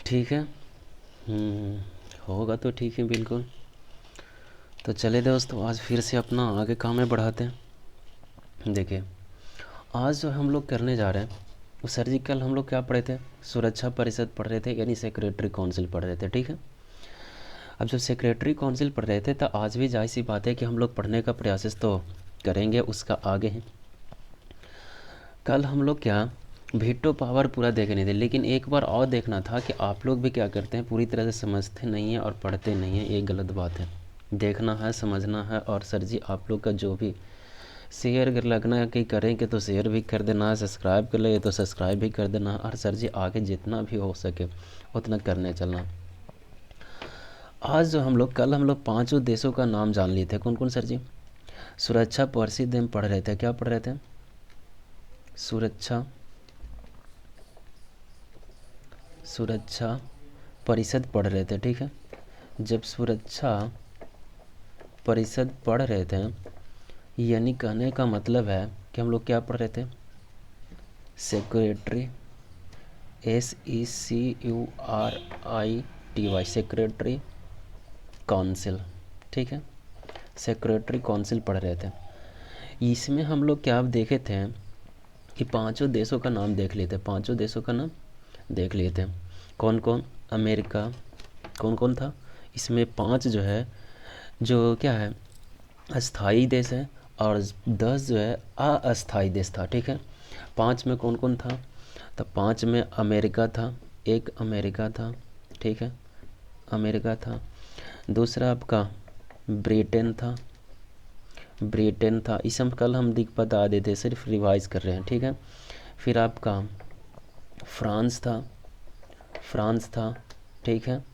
ठीक है। होगा तो ठीक है बिल्कुल। तो चले दोस्तों, आज फिर से अपना आगे काम में बढ़ाते हैं। देखिए, आज जो हम लोग करने जा रहे हैं वो सर्जिकल, हम लोग क्या पढ़े थे, सुरक्षा परिषद पढ़ रहे थे, यानी सेक्रेटरी काउंसिल पढ़ रहे थे। ठीक है। अब जब सेक्रेटरी काउंसिल पढ़ रहे थे तो आज भी जाहिर सी बात है कि हम लोग पढ़ने का प्रयास तो करेंगे, उसका आगे है। कल हम लोग क्या वीटो पावर पूरा देखने थे, लेकिन एक बार और देखना था कि आप लोग भी क्या करते हैं, पूरी तरह से समझते नहीं हैं और पढ़ते नहीं हैं। ये गलत बात है। देखना है, समझना है। और सर जी आप लोग का जो भी शेयर अगर लगना है कि करेंगे तो शेयर भी कर देना है, सब्सक्राइब कर ले तो सब्सक्राइब भी कर देना। और सर जी आगे जितना भी हो सके उतना करने चलना। आज जो हम लोग कल हम लोग पांचों देशों का नाम जान लिए थे। कौन कौन सर जी? सुरक्षा परिषद में पढ़ रहे थे। क्या पढ़ रहे थे? सुरक्षा परिषद पढ़ रहे थे। ठीक है। जब सुरक्षा परिषद पढ़ रहे थे, यानी कहने का मतलब है कि हम लोग क्या पढ़ रहे थे, सेक्रेटरी, SECURITY, सेक्रेटरी काउंसिल। ठीक है। सेक्रेटरी काउंसिल पढ़ रहे थे। इसमें हम लोग क्या देखे थे कि पांचों देशों का नाम देख लिए थे। पांचों देशों का नाम देख लिए थे। कौन कौन? अमेरिका, कौन कौन था इसमें? 5 जो है, जो क्या है, अस्थाई देश है, और 10 जो है अस्थाई देश था। ठीक है। 5 में कौन कौन था? तो 5 में अमेरिका था, एक अमेरिका था। ठीक है, अमेरिका था। दूसरा आपका ब्रिटेन था, ब्रिटेन था। इसे हम कल हम बता देते, सिर्फ रिवाइज कर रहे हैं। ठीक है। फिर आपका फ्रांस था, फ्रांस था। ठीक है।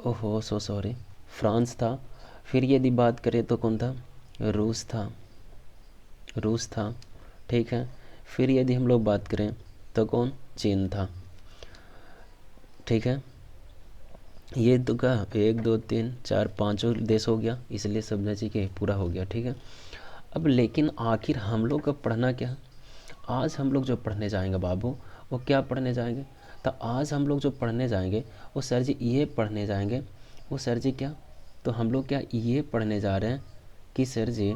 ओहो सो सॉरी, फ्रांस था। फिर यदि बात करें तो कौन था? रूस था, रूस था। ठीक है। फिर यदि हम लोग बात करें तो कौन? चीन था। ठीक है। ये तो का 1 2 3 4 5 देश हो गया, इसलिए समझना चाहिए कि पूरा हो गया। ठीक है। अब लेकिन आखिर हम लोग का पढ़ना क्या है? आज हम लोग जो पढ़ने जाएंगे बाबू, वो क्या पढ़ने जाएंगे? तो आज हम लोग जो पढ़ने जाएंगे वो सर जी ये पढ़ने जाएंगे, वो सर जी क्या, तो हम लोग क्या ये पढ़ने जा रहे हैं कि सर जी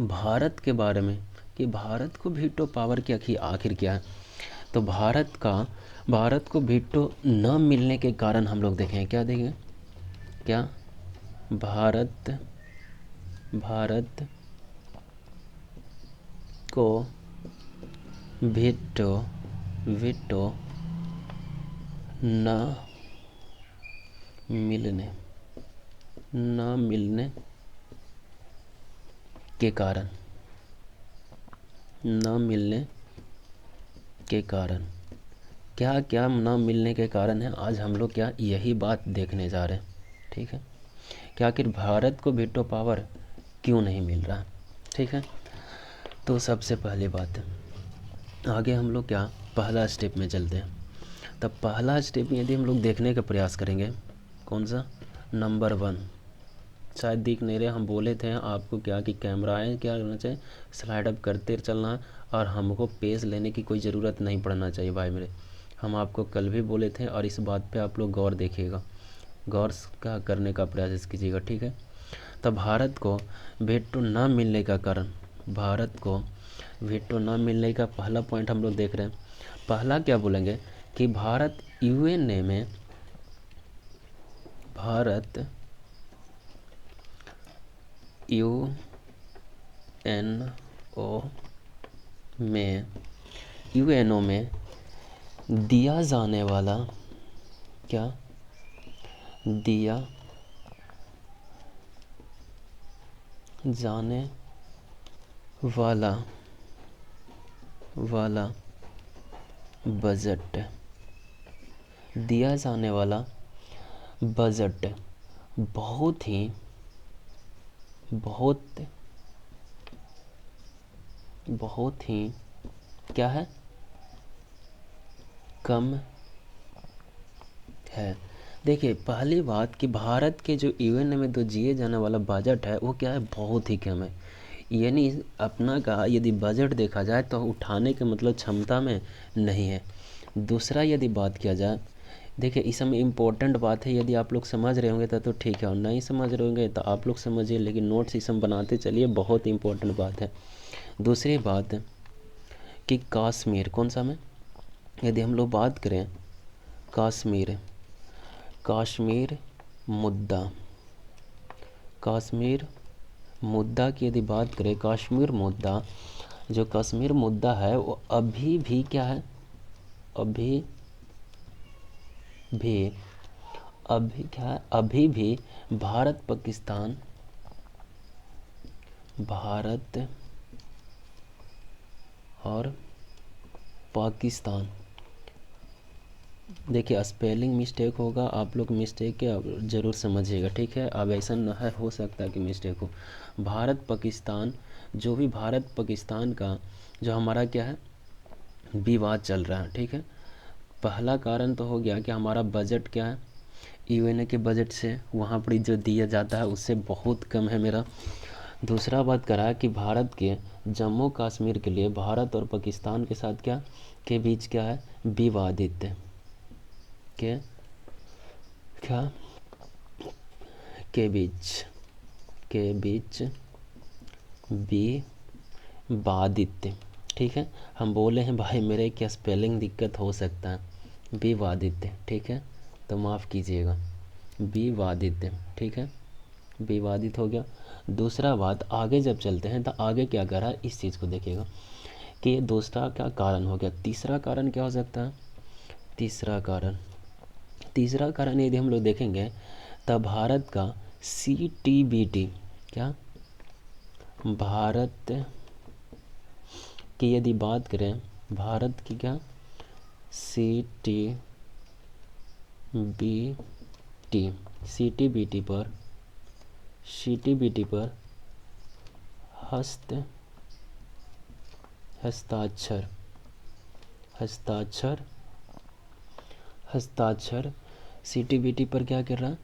भारत के बारे में, कि भारत को वीटो पावर की आखिर क्या है। तो भारत को वीटो न मिलने के कारण हम लोग देखें, क्या देखें, क्या भारत को वीटो न मिलने के कारण, क्या क्या ना मिलने के कारण है, आज हम लोग क्या यही बात देखने जा रहे हैं। ठीक है। कि आखिर भारत को वीटो पावर क्यों नहीं मिल रहा। ठीक है। तो सबसे पहली बात है, आगे हम लोग क्या पहला स्टेप में चलते हैं। तब पहला स्टेप यदि हम लोग देखने का प्रयास करेंगे, कौन सा? नंबर 1, शायद दिख नहीं रहे, हम बोले थे आपको क्या कि कैमरा है, क्या करना चाहिए, स्लाइड अप करते चलना है, और हमको पेज लेने की कोई ज़रूरत नहीं पड़ना चाहिए भाई मेरे। हम आपको कल भी बोले थे, और इस बात पे आप लोग गौर देखिएगा, गौर का करने का प्रयास कीजिएगा। ठीक है। तब भारत को वीटो ना मिलने का कारण, भारत को वीटो ना मिलने का पहला पॉइंट हम लोग देख रहे हैं। पहला क्या बोलेंगे कि भारत यूएनए में, भारत यूएनओ में दिया जाने वाला, क्या दिया जाने वाला बजट, दिया जाने वाला बजट बहुत ही क्या है, कम है। देखिए पहली बात कि भारत के जो यूएन में तो दिए जाने वाला बजट है वो क्या है, बहुत ही कम है। यानी अपना का यदि बजट देखा जाए तो उठाने के मतलब क्षमता में नहीं है। दूसरा यदि बात किया जाए, देखिए इसमें इम्पोर्टेंट बात है, यदि आप लोग समझ रहे होंगे तो ठीक है, और नहीं समझ रहे होंगे तो आप लोग समझिए, लेकिन नोट्स इसमें बनाते चलिए, बहुत इम्पोर्टेंट बात है। दूसरी बात कि कश्मीर कौन सा में, यदि हम लोग बात करें कश्मीर, कश्मीर मुद्दा, कश्मीर मुद्दा की यदि बात करें, कश्मीर मुद्दा, जो कश्मीर मुद्दा है वो अभी भी क्या है, अभी क्या है, अभी भी भारत और पाकिस्तान, देखिए स्पेलिंग मिस्टेक होगा, आप लोग मिस्टेक के ज़रूर समझिएगा, ठीक है। अब ऐसा न है, हो सकता है कि मिस्टेक हो। भारत पाकिस्तान, जो भी भारत पाकिस्तान का जो हमारा क्या है विवाद चल रहा है, ठीक है। पहला कारण तो हो गया कि हमारा बजट क्या है, यूएनए के बजट से वहाँ पर जो दिया जाता है उससे बहुत कम है मेरा। दूसरा बात करा कि भारत के जम्मू कश्मीर के लिए भारत और पाकिस्तान के साथ क्या के बीच क्या है विवादित के क्या के बीच विवादित, ठीक है। हम बोले हैं भाई मेरे क्या स्पेलिंग दिक्कत हो सकता है, विवादित, ठीक है, तो माफ़ कीजिएगा, विवादित, ठीक है, विवादित हो गया। दूसरा बात, आगे जब चलते हैं तो आगे क्या करा इस चीज़ को देखिएगा कि ये दूसरा क्या कारण हो गया। तीसरा कारण क्या हो सकता है, तीसरा कारण यदि हम लोग देखेंगे तब भारत का CTBT, क्या भारत की यदि बात करें, भारत की क्या CTBT पर हस्ताक्षर CTBT पर क्या कर रहा,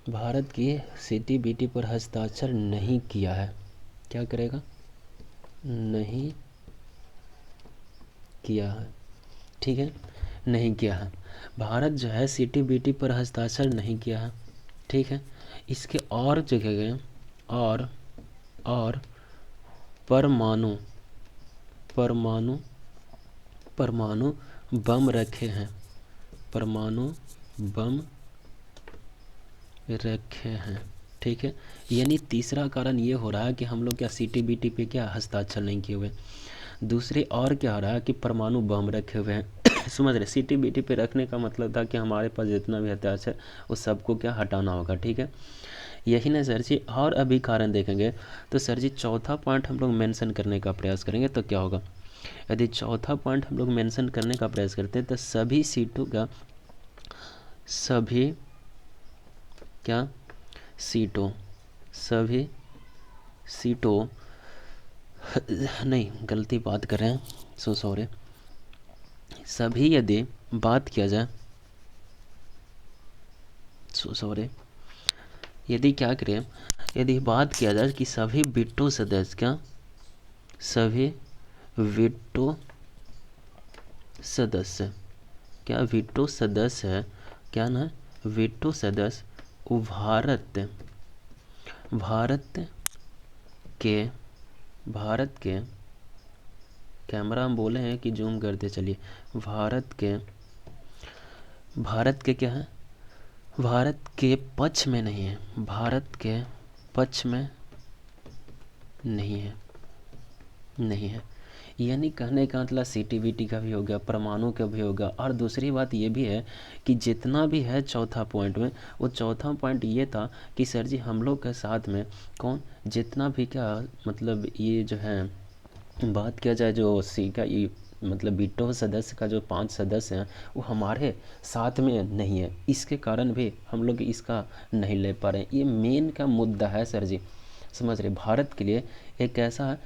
भारत की CTBT पर हस्ताक्षर नहीं किया है, क्या करेगा, नहीं किया है, ठीक है, नहीं किया है। भारत जो है CTBT पर हस्ताक्षर नहीं किया है, ठीक है। इसके और जगह गए और परमाणु बम रखे हैं, परमाणु बम रखे हैं, ठीक है। यानी तीसरा कारण ये हो रहा है कि हम लोग क्या CTBT पे क्या हस्ताक्षर नहीं किए हुए। दूसरे और क्या हो रहा है कि परमाणु बम रखे हुए हैं समझ रहे, CTBT पे रखने का मतलब था कि हमारे पास जितना भी हथियार है उस सबको क्या हटाना होगा, ठीक है। यही ना सर जी, और अभी कारण देखेंगे तो सर जी चौथा पॉइंट हम लोग मेंशन करने का प्रयास करेंगे तो क्या होगा, यदि चौथा पॉइंट हम लोग मेंशन करने का प्रयास करते हैं तो सभी सीटों का सभी सीटों नहीं गलती बात कर रहे हैं, सो सॉरी, सभी यदि बात किया जाए, सो सॉरी, यदि क्या करें, यदि बात किया जाए कि सभी वीटो सदस्य क्या, सभी वीटो सदस्य क्या, वीटो सदस्य है क्या ना, वीटो सदस्य वो भारत के कैमरा हम बोले हैं कि जूम करते चलिए, भारत के क्या है, भारत के पक्ष में नहीं है, भारत के पक्ष में नहीं है। यानी कहने का मतलब CTBT का भी हो गया, परमाणु का भी होगा, और दूसरी बात ये भी है कि जितना भी है चौथा पॉइंट में, वो चौथा पॉइंट ये था कि सर जी हम लोग के साथ में कौन जितना भी क्या मतलब ये जो है बात किया जाए जो सी का ये मतलब वीटो सदस्य का जो 5 सदस्य हैं वो हमारे साथ में नहीं है, इसके कारण भी हम लोग इसका नहीं ले पा रहे हैं। ये मेन का मुद्दा है सर जी, समझ रहे, भारत के लिए एक ऐसा है।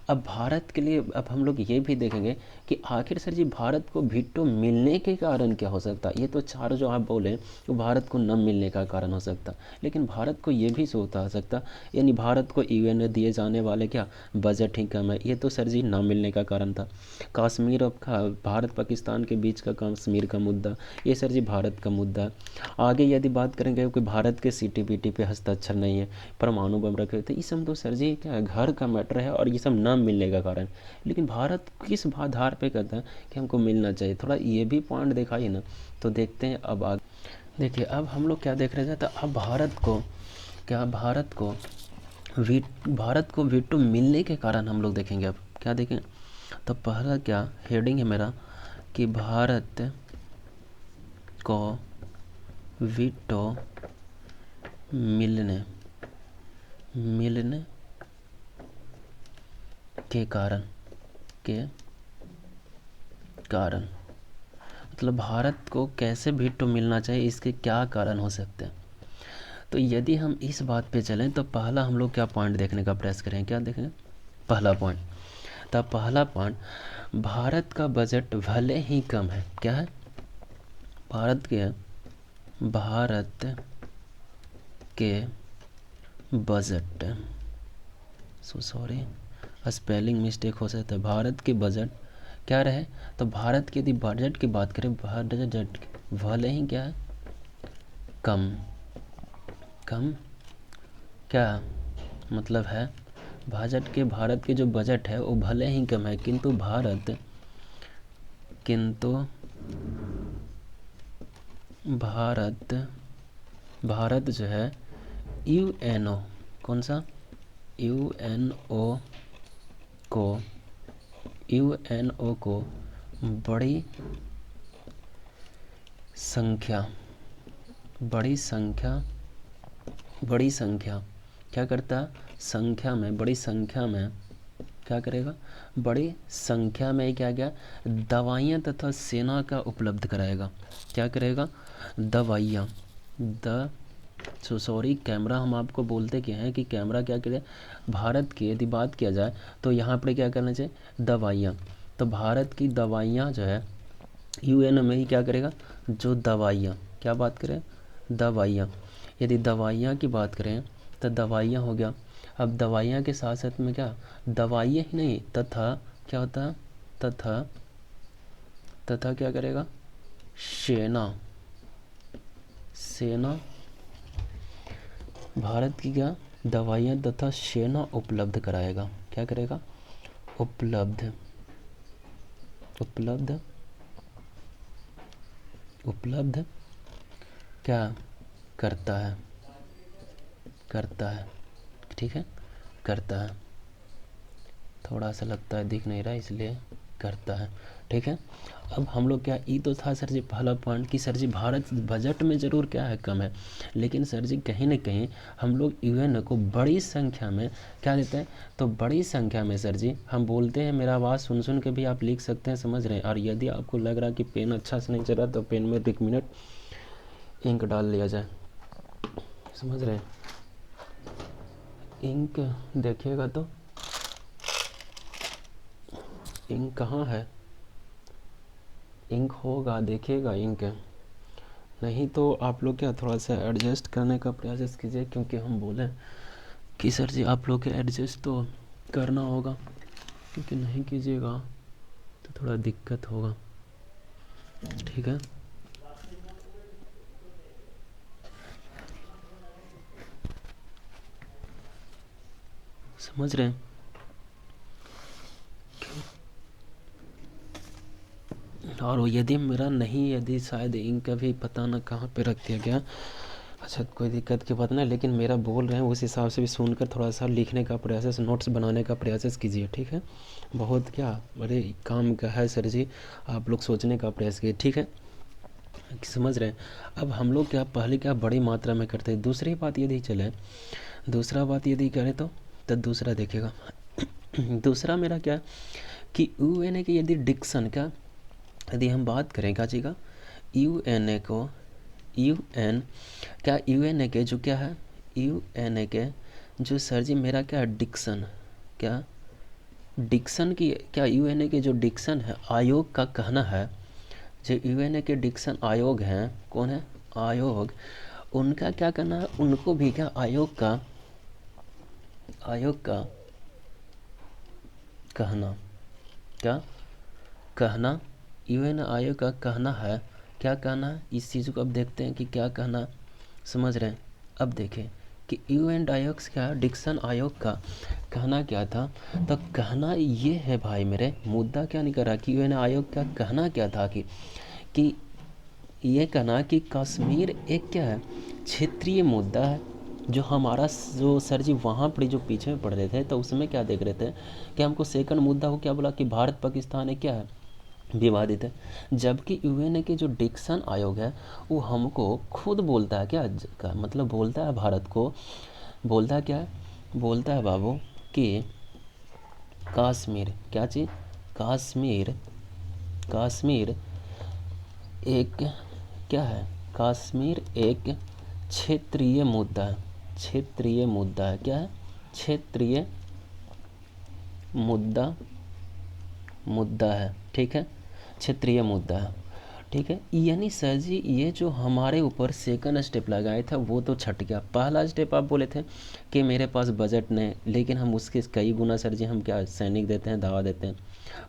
अब भारत के लिए अब हम लोग ये भी देखेंगे कि आखिर सर जी भारत को वीटो मिलने के कारण क्या हो सकता है। ये तो चार जो आप बोले तो भारत को न मिलने का कारण हो सकता, लेकिन भारत को ये भी सोचता हो सकता, यानी भारत को यूएन में दिए जाने वाले क्या बजट ही कम है, ये तो सर जी ना मिलने का कारण था। कश्मीर अब का भारत पाकिस्तान के बीच का कश्मीर का मुद्दा, ये सर जी भारत का मुद्दा है। आगे यदि बात करेंगे कि भारत के सीटीबीटी पे हस्ताक्षर नहीं है, परमाणु बम रखे थे, ये सब तो सर जी क्या घर का मैटर है और ये सब ना मिलने का कारण। लेकिन भारत किस आधार पे कहता है कि हमको मिलना चाहिए, थोड़ा ये भी पॉइंट दिखाइए ना। तो देखते हैं अब आगे। देखिए अब हम लोग क्या देख रहे थे, तो अब भारत को वीटो मिलने के कारण हम लोग देखेंगे। अब क्या देखें, तो पहला क्या हेडिंग है मेरा कि भारत को वीटो मिलने के कारण मतलब भारत को कैसे वीटो मिलना चाहिए, इसके क्या कारण हो सकते हैं। तो यदि हम इस बात पे चलें तो पहला हम लोग क्या पॉइंट देखने का प्रयास करें, क्या देखें पहला पॉइंट। तो पहला पॉइंट, भारत का बजट भले ही कम है, क्या है भारत के बजट, सॉरी स्पेलिंग मिस्टेक हो सकता है, भारत के बजट क्या रहे, तो भारत की यदि बजट की बात करें, बजट भले ही क्या है कम क्या मतलब है भारत के जो बजट है वो भले ही कम है, किंतु भारत जो है यूएनओ, कौन सा यूएनओ को बड़ी संख्या क्या करता है, बड़ी संख्या में क्या करेगा, बड़ी संख्या में क्या दवाइयाँ तथा सेना का उपलब्ध कराएगा। क्या करेगा, दवाइयाँ सॉरी कैमरा हम आपको बोलते क्या हैं कि कैमरा क्या करे, भारत की यदि बात किया जाए तो यहाँ पर क्या करना चाहिए दवाइयाँ। तो भारत की दवाइयाँ जो है यूएन में ही क्या करेगा, जो दवाइयाँ क्या बात करें दवाइयाँ, यदि दवाइयाँ की बात करें तो दवाइयाँ हो गया। अब दवाइयाँ के साथ साथ में क्या दवाइयाँ ही नहीं तथा क्या होता है तथा क्या करेगा सेना भारत की क्या दवाइयाँ तथा सेना उपलब्ध कराएगा। क्या करेगा उपलब्ध क्या करता है ठीक है करता है, थोड़ा सा लगता है दिख नहीं रहा इसलिए करता है, ठीक है। अब हम लोग क्या ये तो था सर जी पहला पॉइंट कि सर जी भारत बजट में ज़रूर क्या है कम है, लेकिन सर जी कहीं ना कहीं हम लोग यूएन को बड़ी संख्या में क्या देते हैं, तो बड़ी संख्या में सर जी हम बोलते हैं। मेरा आवाज़ सुन के भी आप लिख सकते हैं, समझ रहे हैं। और यदि आपको लग रहा है कि पेन अच्छा से नहीं चल रहा तो पेन में 1 मिनट इंक डाल लिया जाए, समझ रहे हैं। इंक देखिएगा तो इंक कहाँ है, इंक होगा देखिएगा इंक, नहीं तो आप लोग क्या थोड़ा सा एडजस्ट करने का प्रयास कीजिए, क्योंकि हम बोले कि सर जी आप लोग के एडजस्ट तो करना होगा, क्योंकि नहीं कीजिएगा तो थोड़ा दिक्कत होगा, ठीक है। समझ रहे हैं। और यदि मेरा नहीं, यदि शायद इंक भी पता ना कहाँ पे रख दिया गया, अच्छा कोई दिक्कत की बात नहीं, लेकिन मेरा बोल रहे हैं उस हिसाब से भी सुनकर थोड़ा सा लिखने का प्रयास, नोट्स बनाने का प्रयास कीजिए, ठीक है। बहुत क्या बड़े काम का है सर जी, आप लोग सोचने का प्रयास कीजिए, ठीक है, समझ रहे हैं। अब हम लोग क्या पहले क्या बड़ी मात्रा में करते हैं। दूसरा बात यदि करें तो दूसरा देखिएगा दूसरा मेरा क्या कि यूएनए की यदि डिक्शन क्या, यदि हम बात करें क्या चीज़ का यूएनए के जो क्या है यूएनए के जो सर जी मेरा क्या डिक्शन क्या डिक्सन की, क्या यूएनए के जो डिक्सन है आयोग का कहना है, जो यूएनए के डिक्सन आयोग हैं, कौन है आयोग, उनका क्या कहना है, उनको भी क्या आयोग का कहना, क्या कहना, यूएन आयोग का कहना है, क्या कहना है इस चीज़ को अब देखते हैं कि क्या कहना, समझ रहे हैं। अब देखें कि यूएन आयोग क्या, डिक्सन आयोग का कहना क्या था, तो कहना ये है भाई मेरे, मुद्दा क्या नहीं करा कि यूएन आयोग का कहना क्या था कि ये कहना कि कश्मीर एक क्या है, क्षेत्रीय मुद्दा है, जो हमारा जो सर जी वहाँ पर जो पीछे में पढ़ रहे थे तो उसमें क्या देख रहे थे कि हमको सेकंड मुद्दा को क्या बोला कि भारत पाकिस्तान है क्या है, विवादित है। जबकि यूएनए के जो डिक्सन आयोग है वो हमको खुद बोलता है क्या का मतलब बोलता है भारत को, बोलता है क्या है, बोलता है बाबू कि कश्मीर क्या चीज़, कश्मीर एक क्या है, कश्मीर एक क्षेत्रीय मुद्दा है, क्षेत्रीय मुद्दा है, क्या है क्षेत्रीय मुद्दा है, ठीक है, क्षेत्रीय मुद्दा है, ठीक है। यानी सर जी ये जो हमारे ऊपर सेकंड स्टेप लगाए था वो तो छट गया। पहला स्टेप आप बोले थे कि मेरे पास बजट नहीं, लेकिन हम उसके कई गुना सर जी हम क्या सैनिक देते हैं, दवा देते हैं।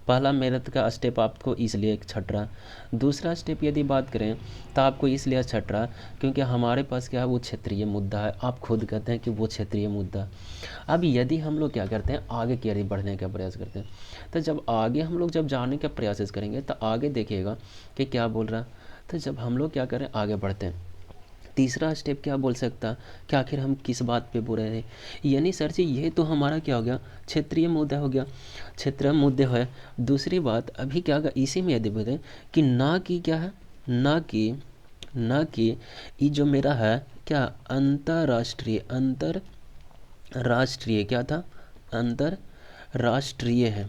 पहला मेहनत का स्टेप आपको इसलिए छट रहा। दूसरा स्टेप यदि बात करें तो आपको इसलिए छट रहा क्योंकि हमारे पास क्या है वो क्षेत्रीय मुद्दा है, आप खुद कहते हैं कि वो क्षेत्रीय मुद्दा। अब यदि हम लोग क्या करते हैं आगे की बढ़ने का प्रयास करते हैं, तो जब आगे हम लोग जब जाने का प्रयास करेंगे तो आगे देखिएगा कि क्या बोल रहा। तो जब हम लोग क्या करें आगे बढ़ते हैं, तीसरा स्टेप क्या बोल सकता कि आखिर हम किस बात पे बोल रहे हैं। यानी सर जी ये तो हमारा क्या हो गया क्षेत्रीय मुद्दा हो गया, क्षेत्रीय मुद्दे है। दूसरी बात अभी क्या होगा इसी में यदि बोले कि ना कि क्या है, ना कि ये जो मेरा है क्या अंतरराष्ट्रीय क्या था, अंतरराष्ट्रीय है,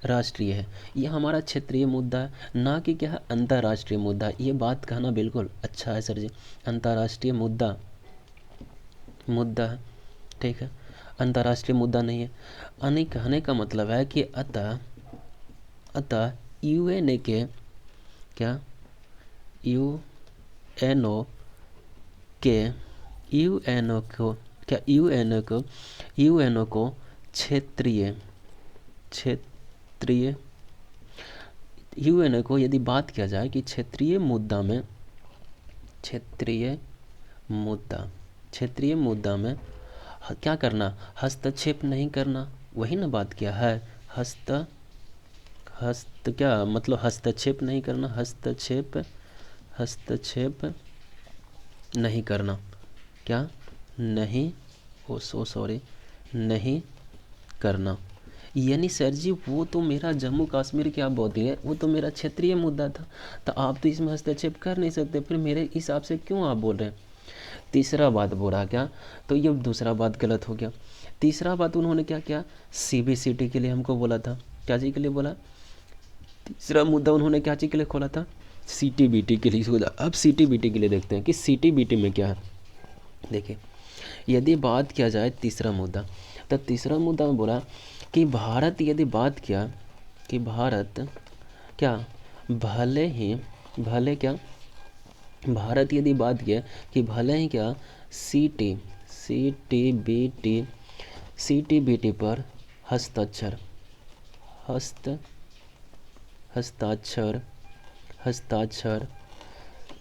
राष्ट्रीय है, ये हमारा क्षेत्रीय मुद्दा है, ना कि क्या है अंतर्राष्ट्रीय मुद्दा। ये बात कहना बिल्कुल अच्छा है सर जी, अंतर्राष्ट्रीय मुद्दा है, ठीक है, अंतर्राष्ट्रीय मुद्दा नहीं है। यानी कहने का मतलब है कि अतः यूएनए के क्या, यूएनओ को क्षेत्रीय यूएनए को यदि बात किया जाए कि क्षेत्रीय मुद्दा में क्या करना, हस्तक्षेप नहीं करना, वही ना बात किया है, क्या मतलब हस्तक्षेप नहीं करना, हस्तक्षेप नहीं करना, क्या नहीं नहीं करना। यानी सर जी वो तो मेरा जम्मू कश्मीर क्या बोलती है, वो तो मेरा क्षेत्रीय मुद्दा था, तो आप तो इसमें हस्तक्षेप कर नहीं सकते, फिर मेरे हिसाब से क्यों आप बोल रहे हैं। तीसरा बात बोला क्या, तो ये दूसरा बात गलत हो गया। तीसरा बात उन्होंने क्या किया, सीबीसीटी के लिए हमको बोला था, क्या चीज़ के लिए बोला, तीसरा मुद्दा उन्होंने क्या चीज़ के लिए खोला था, सीटीबीटी के लिए खोला। अब सीटीबीटी के लिए देखते हैं कि सीटीबीटी में क्या है। देखिए यदि बात किया जाए तीसरा मुद्दा, तो तीसरा मुद्दा में बोला कि भारत यदि बात किया कि भारत क्या भारत यदि बात किया कि भले ही क्या सीटीबीटी पर हस्ताक्षर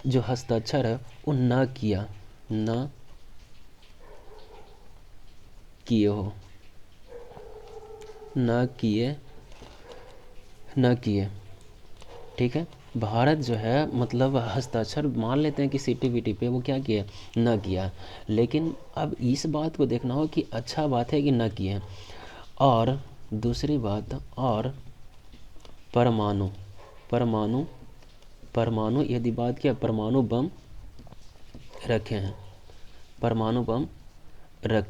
जो हस्ताक्षर है वो ना किए, ठीक है। भारत जो है मतलब हस्ताक्षर मान लेते हैं कि सीटीबीटी पे वो क्या किया, ना किया, लेकिन अब इस बात को देखना हो कि अच्छा बात है कि ना किए। और दूसरी बात, और परमाणु यदि बात किया परमाणु बम रखे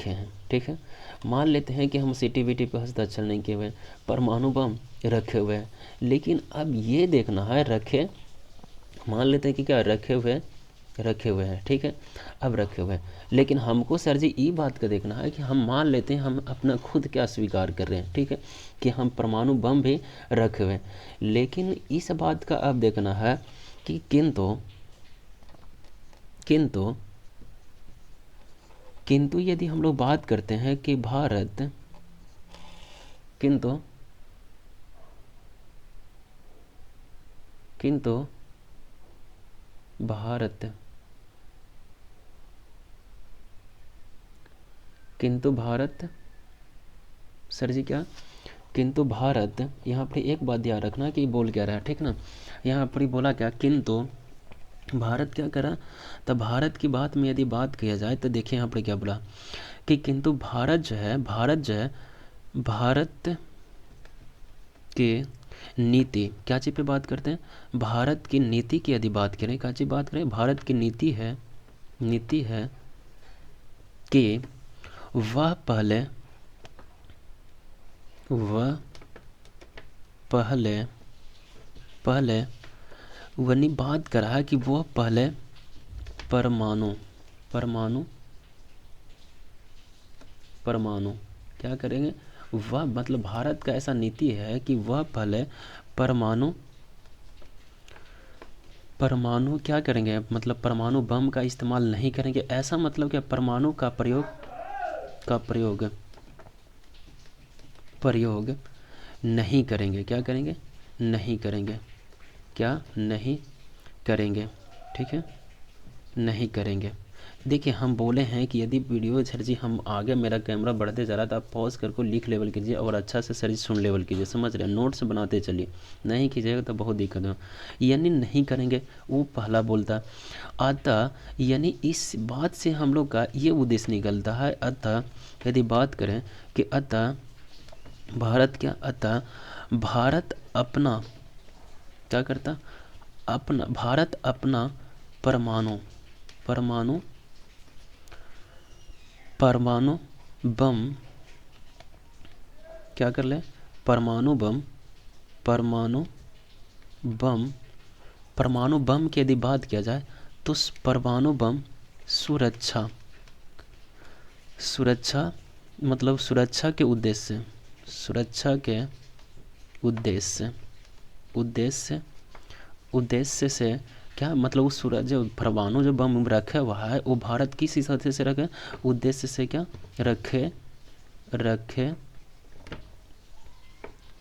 हैं, ठीक है। मान लेते हैं कि हम सीटीबीटी पे हस्ताक्षर नहीं किए हुए, परमाणु बम रखे हुए हैं, लेकिन अब ये देखना है रखे, मान लेते हैं कि क्या रखे हुए रखे हुए हैं, ठीक है, अब रखे हुए हैं। लेकिन हमको सर जी ये बात का देखना है कि हम मान लेते हैं हम अपना खुद क्या स्वीकार कर रहे हैं, ठीक है, कि हम परमाणु बम भी रखे हुए हैं। लेकिन इस बात का अब देखना है कि किंतु किंतु किंतु यदि हम लोग बात करते हैं कि भारत, किंतु किंतु भारत किंतु भारत सर जी क्या, किंतु भारत, यहाँ पर एक बात ध्यान रखना कि बोल क्या रहा है, ठीक ना, यहाँ पर बोला क्या, किंतु भारत क्या करा। तो भारत की बात में यदि बात किया जाए तो देखिए यहाँ पर क्या बोला कि किंतु भारत जो है, भारत के नीति, क्या चीज़ पे बात करते हैं, भारत की नीति की यदि बात करें, क्या चीज़ बात करें, भारत की नीति है कि वह पहले वही बात कर रहा है कि वह पहले परमाणु क्या करेंगे, वह मतलब भारत का ऐसा नीति है कि वह पहले परमाणु क्या करेंगे, मतलब परमाणु बम का इस्तेमाल नहीं करेंगे। ऐसा मतलब क्या, परमाणु का प्रयोग नहीं करेंगे। क्या करेंगे, नहीं करेंगे, क्या नहीं करेंगे, ठीक है, नहीं करेंगे। देखिए हम बोले हैं कि यदि वीडियो सर जी हम आगे, मेरा कैमरा बढ़ते जा रहा था, आप पॉज करके लिख लेवल कीजिए और अच्छा से सर जी सुन लेवल कीजिए, समझ रहे हैं, नोट्स बनाते चलिए, नहीं कीजिएगा तो बहुत दिक्कत हो। यानी नहीं करेंगे, वो पहला बोलता। अतः यानी इस बात से हम लोग का ये उद्देश्य निकलता है। अतः यदि बात करें कि अतः भारत अपना क्या करता, भारत अपना परमाणु बम क्या कर ले, परमाणु बम की यदि बात किया जाए तो परमाणु बम सुरक्षा मतलब सुरक्षा के उद्देश्य से क्या मतलब, उस सूरज जो परमाणु जो बम रखे हुआ है वो भारत किस हिसाब से रखे, उद्देश्य से क्या रखे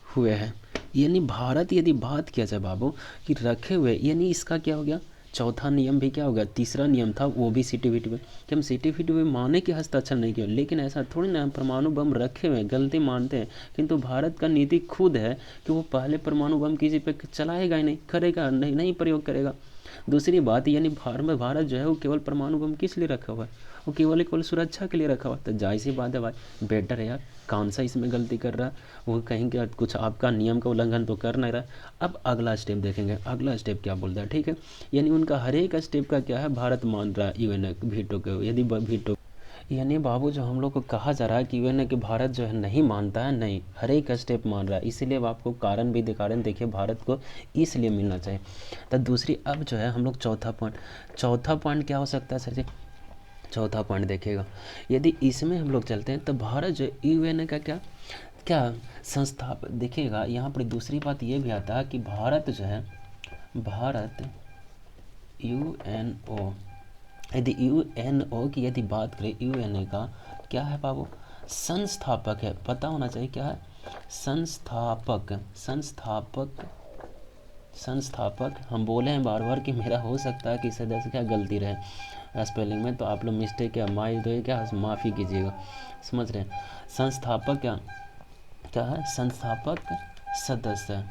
हुए हैं। यानी भारत यदि बात किया जाए बाबू कि रखे हुए, यानी इसका क्या हो गया, चौथा नियम भी क्या होगा, तीसरा नियम था वो भी सीटीवीटी में, कि हम सीटीवीटी में माने कि हस्ताक्षर नहीं किया। लेकिन ऐसा थोड़ी ना, परमाणु बम रखे हुए गलती मानते हैं, किंतु भारत का नीति खुद है कि वो पहले परमाणु बम किसी पे चलाएगा ही नहीं, करेगा नहीं प्रयोग करेगा। दूसरी बात यानी भारत जो है वो केवल परमाणु बम किस लिए रखा हुआ है, वो केवल सुरक्षा के लिए रखा हुआ है। तो जाहिर सी बात है भाई, बेटर है यार, कौन सा इसमें गलती कर रहा है, वो कहीं क्या कुछ आपका नियम का उल्लंघन तो कर नहीं रहा। अब अगला स्टेप देखेंगे, अगला स्टेप क्या बोलता है, ठीक है, यानी उनका हर एक स्टेप का क्या है, भारत मान रहा है यूएन वीटो को। यदि वीटो यानी बाबू जो हम लोग को कहा जा रहा है कि यूएन कि भारत जो है नहीं मानता है, नहीं, हर एक स्टेप मान रहा है। इसीलिए अब आपको कारण भी कारण देखिए, भारत को इसलिए मिलना चाहिए। तो दूसरी अब जो है हम लोग चौथा पॉइंट क्या हो सकता है सर जी, चौथा पॉइंट देखिएगा, यदि इसमें हम लोग चलते हैं तो भारत जो यूएन का क्या संस्था, देखिएगा यहाँ पर दूसरी बात ये भी आता है कि भारत जो है, भारत यूएनओ, यदि यूएनओ की यदि बात करें, यूएनओ का क्या है बाबू, संस्थापक है, पता होना चाहिए क्या है, संस्थापक हम बोले हैं बार बार कि मेरा हो सकता है कि सदस्य क्या गलती रहे स्पेलिंग में, तो आप लोग मिस्टेक क्या क्या माफ़ी कीजिएगा, समझ रहे हैं। संस्थापक क्या है, सदस्य,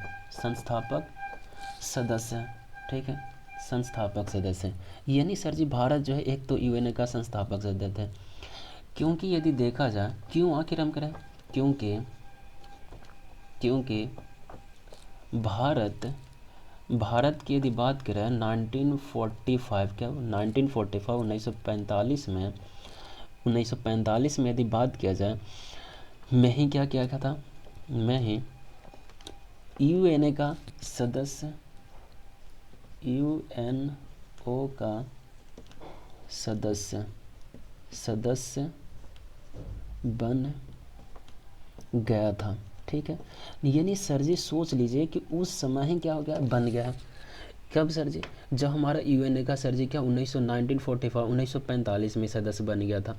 ठीक है, संस्थापक सदस्य। यानी सर जी भारत जो है एक तो यूएनए का संस्थापक सदस्य है। क्योंकि यदि देखा जाए, क्यों आखिर हम करें, क्योंकि भारत की यदि बात करें 1945 में यदि बात किया जाए, मैं ही क्या किया था, मैं ही यूएनए का सदस्य, यूएनओ का सदस्य सदस्य बन गया था। ठीक है, यानी सर जी सोच लीजिए कि उस समय ही क्या हो गया, बन गया। कब सर जी, जब हमारा यूएनए का सर जी क्या 1945 में सदस्य बन गया था।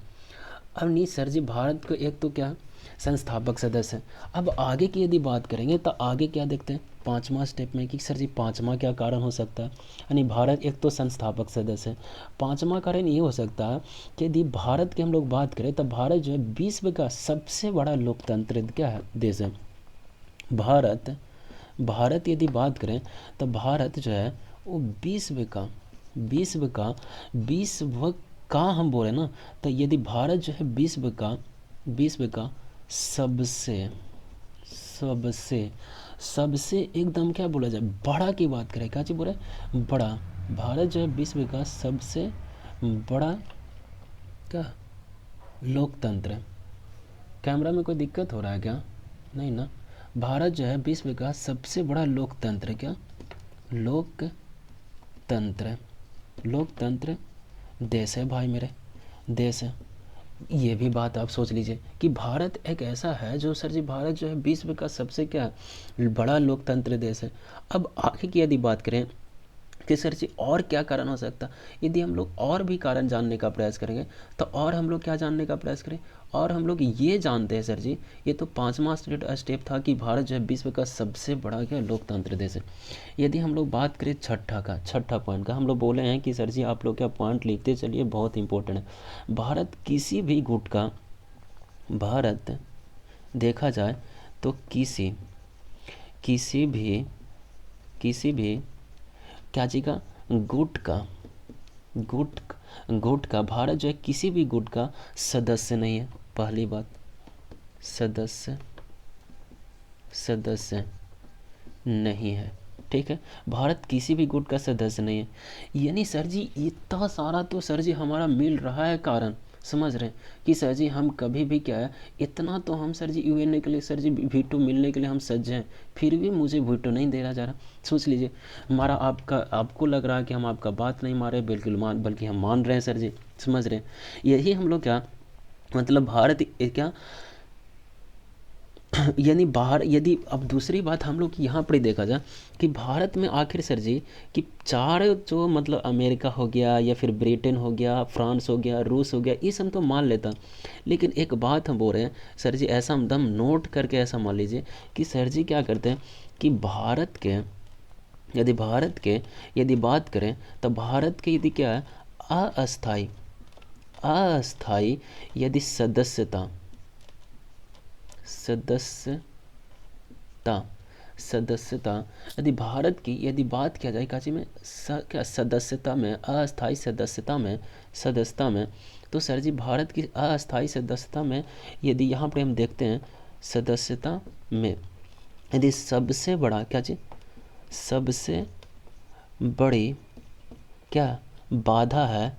अब नहीं सर जी, भारत को एक तो क्या संस्थापक सदस्य है। अब आगे की यदि बात करेंगे तो आगे क्या देखते हैं, पाँचवा स्टेप में कि सर जी पाँचवा क्या कारण हो सकता है, यानी भारत एक तो संस्थापक सदस्य है। पाँचवा कारण ये हो सकता है कि यदि भारत की हम लोग बात करें तो भारत जो है विश्व का सबसे बड़ा लोकतंत्र क्या है, देश है। भारत यदि बात करें तो भारत जो है वो विश्व का हम बोले ना, तो यदि भारत जो है विश्व का सबसे सबसे सबसे एकदम क्या बोला जाए, बड़ा की बात करें, क्या चीज बोले, बड़ा। भारत जो है विश्व का सबसे बड़ा क्या लोकतंत्र है। कैमरा में कोई दिक्कत हो रहा है क्या, नहीं ना। भारत जो है विश्व का सबसे बड़ा लोकतंत्र है, क्या लोकतंत्र देश है भाई मेरे, देश है। ये भी बात आप सोच लीजिए कि भारत एक ऐसा है जो सर जी, भारत जो है विश्व का सबसे क्या बड़ा लोकतंत्र देश है। अब आगे की यदि बात करें कि सर जी और क्या कारण हो सकता, यदि हम लोग और भी कारण जानने का प्रयास करेंगे तो और हम लोग क्या जानने का प्रयास करें, और हम लोग ये जानते हैं सर जी, ये तो पाँचवा स्टेप था कि भारत जो है विश्व का सबसे बड़ा क्या लोकतंत्र देश है। यदि हम लोग बात करें छठा पॉइंट का, हम लोग बोले हैं कि सर जी आप लोग क्या पॉइंट लिखते चलिए, बहुत इंपॉर्टेंट है। भारत देखा जाए तो किसी भी क्या जी का गुट का भारत जो है किसी भी गुट का सदस्य नहीं है। पहली बात, सदस्य नहीं है। ठीक है, भारत किसी भी गुट का सदस्य नहीं है। यानी सर जी इतना सारा तो सर जी हमारा मिल रहा है कारण, समझ रहे हैं कि सर जी हम कभी भी क्या है, इतना तो हम सर जी यूएनए के लिए सर जी वीटो मिलने के लिए हम सज्ज हैं, फिर भी मुझे वीटो नहीं दे रहा जा रहा। सोच लीजिए, हमारा आपको लग रहा है कि हम आपका बात नहीं मान रहे, बल्कि हम मान रहे हैं सर जी, समझ रहे हैं। यही हम लोग क्या मतलब भारत क्या यानी बाहर, यदि अब दूसरी बात हम लोग यहाँ पर ही देखा जाए कि भारत में आखिर सर जी कि चार जो मतलब अमेरिका हो गया या फिर ब्रिटेन हो गया, फ्रांस हो गया, रूस हो गया, ये सब तो मान लेता। लेकिन एक बात हम बोल रहे हैं सर जी, ऐसा हम दम नोट करके ऐसा मान लीजिए कि सर जी क्या करते हैं कि भारत के यदि बात करें तो भारत के यदि क्या है अस्थाई यदि सदस्यता यदि भारत की यदि बात किया जाए काची में क्या सदस्यता में, अस्थाई सदस्यता में, तो सर जी भारत की अस्थाई सदस्यता में यदि यहाँ पर हम देखते हैं सदस्यता में यदि सबसे बड़ा क्या चीज, सबसे बड़ी क्या बाधा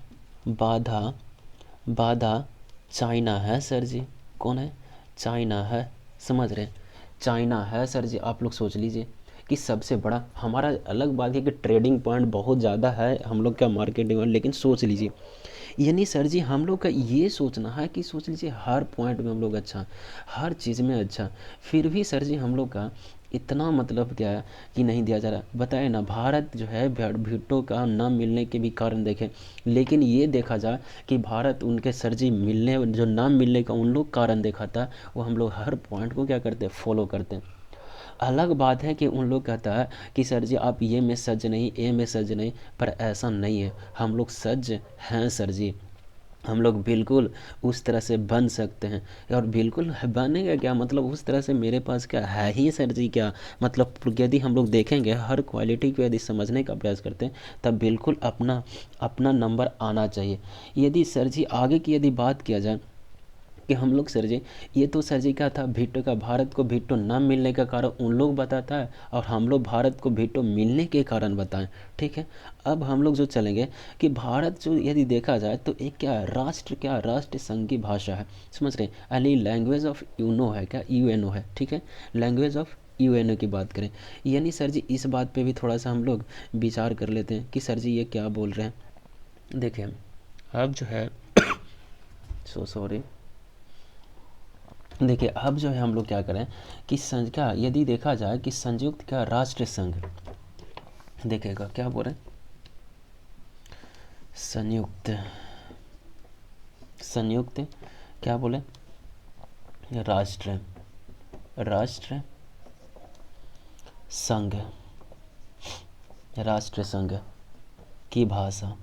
चाइना है सर जी। कौन है, चाइना है, समझ रहे हैं, चाइना है सर जी। आप लोग सोच लीजिए कि सबसे बड़ा, हमारा अलग बात है कि ट्रेडिंग पॉइंट बहुत ज़्यादा है हम लोग का मार्केटिंग, लेकिन सोच लीजिए यानी सर जी हम लोग का ये सोचना है कि सोच लीजिए हर पॉइंट में हम लोग अच्छा, हर चीज़ में अच्छा, फिर भी सर जी हम लोग का इतना मतलब क्या है कि नहीं दिया जा रहा। बताए ना, भारत जो है वीटो का न मिलने के भी कारण देखें, लेकिन ये देखा जाए कि भारत उनके सर जी मिलने जो ना मिलने का उन लोग कारण देखा था, वो हम लोग हर पॉइंट को क्या करते हैं, फॉलो करते हैं। अलग बात है कि उन लोग कहता है कि सर जी आप ये में सज्ज नहीं, ए में सज्ज नहीं, पर ऐसा नहीं है, हम लोग सज्ज हैं सर जी। हम लोग बिल्कुल उस तरह से बन सकते हैं, और बिल्कुल बनेगा क्या मतलब उस तरह से मेरे पास क्या है ही सर जी, क्या मतलब यदि हम लोग देखेंगे हर क्वालिटी को यदि समझने का प्रयास करते हैं तब बिल्कुल अपना अपना नंबर आना चाहिए। यदि सर जी आगे की यदि बात किया जाए कि हम लोग सर जी, ये तो सर जी क्या था वीटो का, भारत को वीटो न मिलने का कारण उन लोग बताता है और हम लोग भारत को वीटो मिलने के कारण बताएं। ठीक है, अब हम लोग जो चलेंगे कि भारत जो यदि देखा जाए तो एक क्या राष्ट्र संघ की भाषा है, समझ रहे हैं, यानी लैंग्वेज ऑफ यूनो है, क्या यूएनओ है। ठीक है, लैंग्वेज ऑफ यूएनओ की बात करें, यानी सर जी इस बात पे भी थोड़ा सा हम लोग विचार कर लेते हैं कि सर जी ये क्या बोल रहे हैं। देखिए अब जो है सो सॉरी, देखिए अब जो है हम लोग क्या करें कि क्या यदि देखा जाए कि संयुक्त क्या राष्ट्र संघ, देखिएगा क्या बोल रहे हैं, संयुक्त क्या बोले, राष्ट्र संघ, राष्ट्र संघ की भाषा,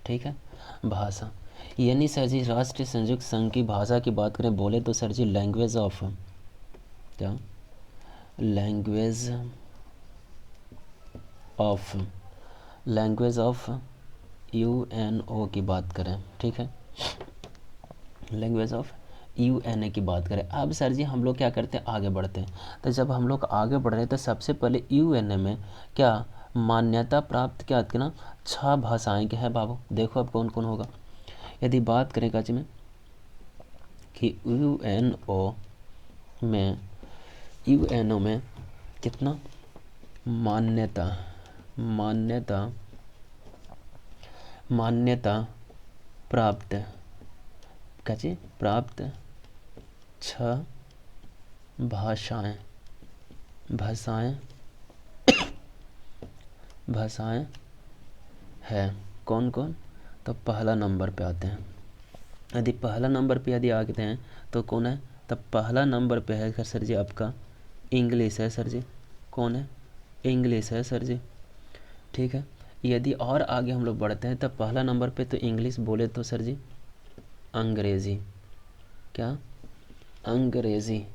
ठीक है, भाषा, यानी सर जी राष्ट्रीय संयुक्त संघ की भाषा की बात करें बोले तो सर जी लैंग्वेज ऑफ, क्या, लैंग्वेज ऑफ यूएनओ की बात करें, ठीक है, लैंग्वेज ऑफ यूएनए की बात करें। अब सर जी हम लोग क्या करते हैं, आगे बढ़ते हैं। तो जब हम लोग आगे बढ़ रहे हैं तो सबसे पहले यूएनए में क्या मान्यता प्राप्त क्या ना 6 भाषाएं क्या है बाबू, देखो अब कौन कौन होगा। यदि बात करें काची में कि यूएनओ में कितना मान्यता प्राप्त काची प्राप्त 6 भाषाएं है, कौन कौन, तो पहला नंबर पे आते हैं। यदि पहला नंबर पे यदि आते हैं तो कौन है, तब पहला नंबर पे है सर जी आपका इंग्लिश है सर जी, कौन है, इंग्लिश है सर जी, ठीक है। यदि और आगे हम लोग बढ़ते हैं तब पहला नंबर पे तो इंग्लिश बोले तो सर जी अंग्रेज़ी, क्या, अंग्रेज़ी,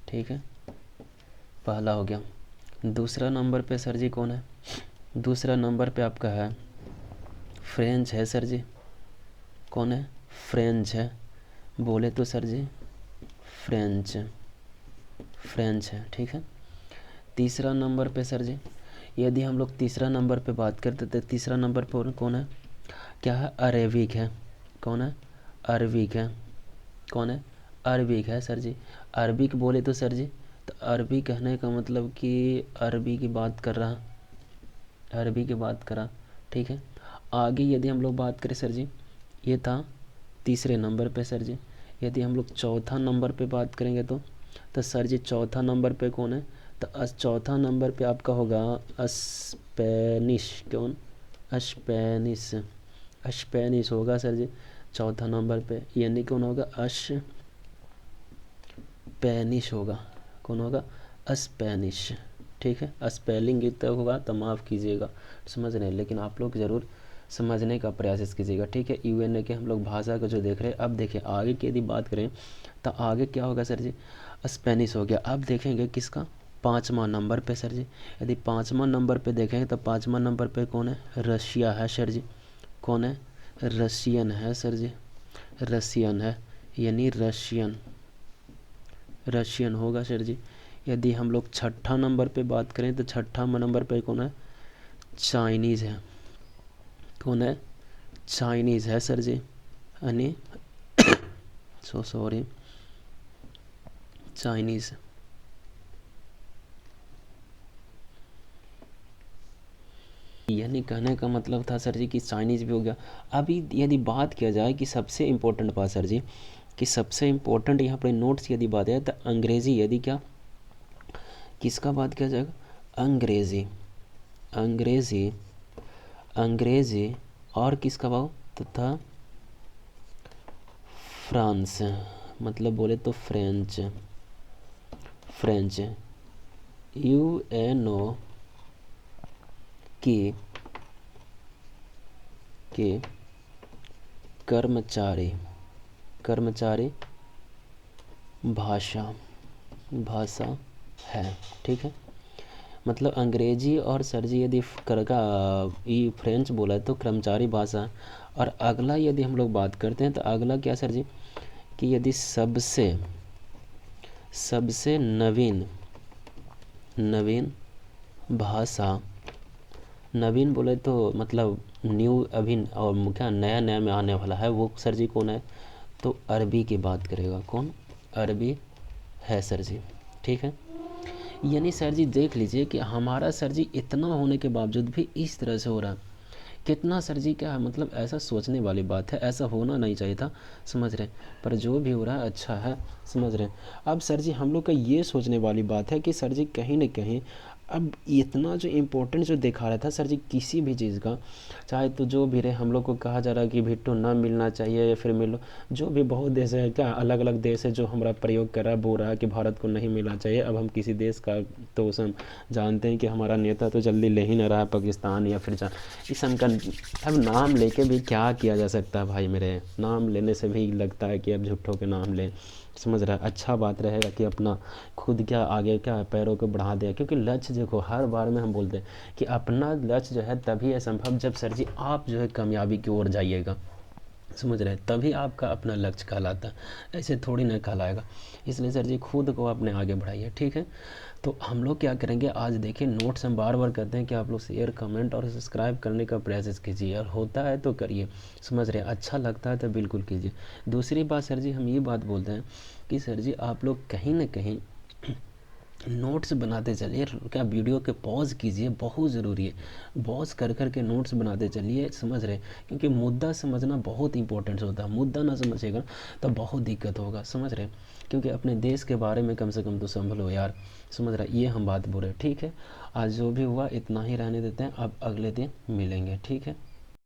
ठीक है, पहला हो गया। दूसरा नंबर पे सर जी कौन है, दूसरा नंबर पे आपका है फ्रेंच है सर जी, कौन है, फ्रेंच है, बोले तो सर जी फ्रेंच है, ठीक है। तीसरा नंबर पे सर जी यदि हम लोग तीसरा नंबर पे बात करते तो तीसरा नंबर पर कौन है, क्या है, अरेबिक है, कौन है, अरबिक है, कौन है, अरबिक है सर जी। अरबिक बोले तो सर जी, तो अरबी कहने का मतलब कि अरबी की बात कर रहा, ठीक है। आगे यदि हम लोग बात करें सर जी, ये था तीसरे नंबर पे सर जी। यदि हम लोग चौथा नंबर पे बात करेंगे तो सर जी चौथा नंबर पे कौन है, तो चौथा नंबर पे आपका होगा स्पेनिश, कौन, स्पेनिश होगा सर जी चौथा नंबर पे, यानी कौन होगा, स्पेनिश होगा, कौन होगा, स्पेनिश, ठीक है। स्पेलिंग इतना होगा तो माफ़ कीजिएगा, समझ रहे हैं, लेकिन आप लोग ज़रूर समझने का प्रयास कीजिएगा, ठीक है। यूएनए के हम लोग भाषा को जो देख रहे हैं। अब देखिए आगे की यदि बात करें तो आगे क्या होगा सर जी, स्पेनिश हो गया। अब देखेंगे किसका, 5वां नंबर पे सर जी। यदि 5वां नंबर पे देखेंगे तो 5वां नंबर पे कौन है, रशिया है सर जी, कौन है, रशियन है सर जी, रशियन है, यानी रशियन होगा सर जी। यदि हम लोग छठा नंबर पे बात करें तो छठा नंबर पे कौन है, चाइनीज़ है, कौन है, चाइनीज़ है सर जी, यानी सॉरी चाइनीज़, यानी कहने का मतलब था सर जी कि चाइनीज़ भी हो गया। अभी यदि बात किया जाए कि सबसे इम्पोर्टेंट बात सर जी, कि सबसे इम्पोर्टेंट यहाँ पर नोट्स यदि बात है तो अंग्रेज़ी, यदि क्या किसका बात किया जाएगा, अंग्रेज़ी और किसका भाव तथा फ्रांस, मतलब बोले तो फ्रेंच, यूएनओ के कर्मचारी भाषा है, ठीक है। मतलब अंग्रेजी और सर जी यदि ये फ्रेंच बोला है तो कर्मचारी भाषा। और अगला यदि हम लोग बात करते हैं तो अगला क्या सर जी, कि यदि सबसे नवीन भाषा, नवीन बोले तो मतलब न्यू, अभी और क्या नया में आने वाला है, वो सर जी कौन है, तो अरबी की बात करेगा, कौन, अरबी है सर जी, ठीक है। यानी सर जी देख लीजिए कि हमारा सर जी इतना होने के बावजूद भी इस तरह से हो रहा है। कितना सर जी क्या है, मतलब ऐसा सोचने वाली बात है, ऐसा होना नहीं चाहिए था, समझ रहे। पर जो भी हो रहा है अच्छा है, समझ रहे। अब सर जी हम लोग का ये सोचने वाली बात है कि सर जी कहीं न कहीं अब इतना जो इम्पोर्टेंट जो दिखा रहा था सर जी किसी भी चीज़ का, चाहे तो जो भी रहे, हम लोग को कहा जा रहा है कि बिट्टू ना मिलना चाहिए या फिर मिलो, जो भी बहुत देश है क्या, अलग अलग देश है जो हमारा प्रयोग कर रहा है, बोल रहा है कि भारत को नहीं मिलना चाहिए। अब हम किसी देश का तो हम जानते हैं कि हमारा नेता तो जल्दी ले ही ना रहा है, पाकिस्तान या फिर इस का अब नाम लेके भी क्या किया जा सकता है भाई मेरे, नाम लेने से भी लगता है कि अब झूठों के नाम लें, समझ रहा है। अच्छा बात रहेगा कि अपना खुद क्या आगे क्या पैरों को बढ़ा दें, क्योंकि लक्ष्य देखो हर बार में हम बोलते हैं कि अपना लक्ष्य जो है तभी है संभव जब सर जी आप जो है कामयाबी की ओर जाइएगा, समझ रहे हैं, तभी आपका अपना लक्ष्य कहलाता है, ऐसे थोड़ी ना कहलाएगा। इसलिए सर जी खुद को अपने आगे बढ़ाइए, ठीक है। तो हम लोग क्या करेंगे आज, देखिए नोट्स हम बार बार कहते हैं कि आप लोग शेयर कमेंट और सब्सक्राइब करने का प्रयास कीजिए, और होता है तो करिए, समझ रहे हैं, अच्छा लगता है तो बिल्कुल कीजिए। दूसरी बात सर जी हम ये बात बोलते हैं कि सर जी आप लोग कहीं ना कहीं नोट्स बनाते चलिए, क्या वीडियो के पॉज कीजिए, बहुत ज़रूरी है, पॉज कर कर के नोट्स बनाते चलिए, समझ रहे। क्योंकि मुद्दा समझना बहुत इंपॉर्टेंट होता है, मुद्दा ना समझिएगा तो बहुत दिक्कत होगा, समझ रहे। क्योंकि अपने देश के बारे में कम से कम तो संभलो यार, समझ रहा, ये हम बात बोल रहे हैं, ठीक है। आज जो भी हुआ इतना ही रहने देते हैं, अब अगले दिन मिलेंगे, ठीक है।